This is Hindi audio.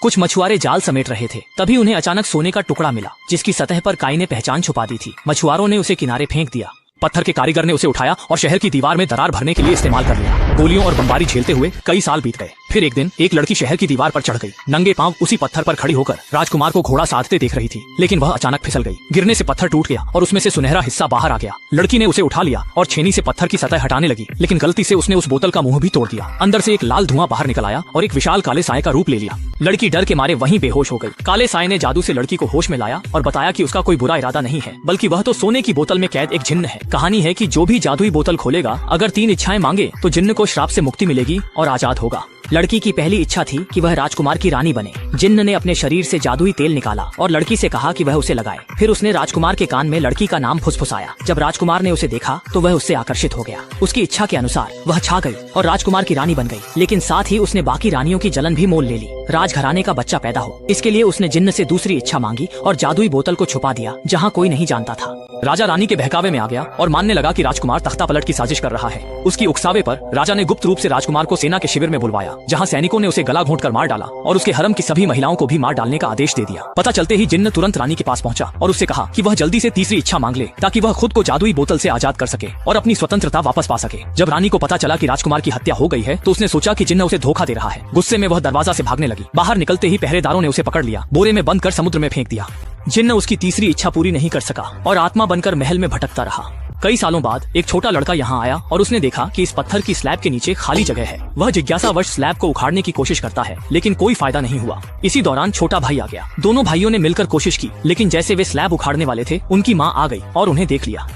कुछ मछुआरे जाल समेट रहे थे, तभी उन्हें अचानक सोने का टुकड़ा मिला जिसकी सतह पर काई ने पहचान छुपा दी थी। मछुआरों ने उसे किनारे फेंक दिया। पत्थर के कारीगर ने उसे उठाया और शहर की दीवार में दरार भरने के लिए इस्तेमाल कर लिया। गोलियों और बमबारी झेलते हुए कई साल बीत गए। फिर एक दिन एक लड़की शहर की दीवार पर चढ़ गई। नंगे पांव उसी पत्थर पर खड़ी होकर राजकुमार को घोड़ा साधते देख रही थी, लेकिन वह अचानक फिसल गई। गिरने से पत्थर टूट गया और उसमें से सुनहरा हिस्सा बाहर आ गया। लड़की ने उसे उठा लिया और छेनी से पत्थर की सतह हटाने लगी, लेकिन गलती से उसने उस बोतल का मुंह भी तोड़ दिया। अंदर से एक लाल धुआं बाहर निकल आया और एक विशाल काले साए का रूप ले लिया। लड़की डर के मारे वहीं बेहोश हो गई। काले साए ने जादू से लड़की को होश में लाया और बताया कि उसका कोई बुरा इरादा नहीं है, बल्कि वह तो सोने की बोतल में कैद एक जिन्न है। कहानी है कि जो भी जादुई बोतल खोलेगा, अगर 3 इच्छाएं मांगे तो जिन्न को श्राप से मुक्ति मिलेगी और आजाद होगा। लड़की की पहली इच्छा थी कि वह राजकुमार की रानी बने। जिन्न ने अपने शरीर से जादुई तेल निकाला और लड़की से कहा कि वह उसे लगाए। फिर उसने राजकुमार के कान में लड़की का नाम फुसफुसाया। जब राजकुमार ने उसे देखा तो वह उससे आकर्षित हो गया। उसकी इच्छा के अनुसार वह छा गई और राजकुमार की रानी बन गई, लेकिन साथ ही उसने बाकी रानियों की जलन भी मोल ले ली। राजघराने का बच्चा पैदा हो, इसके लिए उसने जिन्न से दूसरी इच्छा मांगी और जादुई बोतल को छुपा दिया जहाँ कोई नहीं जानता था। राजा रानी के बहकावे में आ गया और मानने लगा कि राजकुमार तख्ता पलट की साजिश कर रहा है। उसकी उकसावे पर राजा ने गुप्त रूप से राजकुमार को सेना के शिविर में बुलवाया, जहां सैनिकों ने उसे गला घोंटकर मार डाला और उसके हरम की सभी महिलाओं को भी मार डालने का आदेश दे दिया। पता चलते ही जिन्न तुरंत रानी के पास पहुंचा और उससे कहा कि वह जल्दी से तीसरी इच्छा मांग ले, ताकि वह खुद को जादुई बोतल से आजाद कर सके और अपनी स्वतंत्रता वापस पा सके। जब रानी को पता चला कि राजकुमार की हत्या हो गई है, तो उसने सोचा कि जिन्न उसे धोखा दे रहा है। गुस्से में वह दरवाजा से भागने लगी। बाहर निकलते ही पहरेदारों ने उसे पकड़ लिया, बोरे में बंद कर समुद्र में फेंक दिया। जिन्न उसकी तीसरी इच्छा पूरी नहीं कर सका और आत्मा बनकर महल में भटकता रहा। कई सालों बाद एक छोटा लड़का यहाँ आया और उसने देखा कि इस पत्थर की स्लैब के नीचे खाली जगह है। वह जिज्ञासावश स्लैब को उखाड़ने की कोशिश करता है, लेकिन कोई फायदा नहीं हुआ। इसी दौरान छोटा भाई आ गया। दोनों भाइयों ने मिलकर कोशिश की, लेकिन जैसे वे स्लैब उखाड़ने वाले थे, उनकी माँ आ गई और उन्हें देख लिया।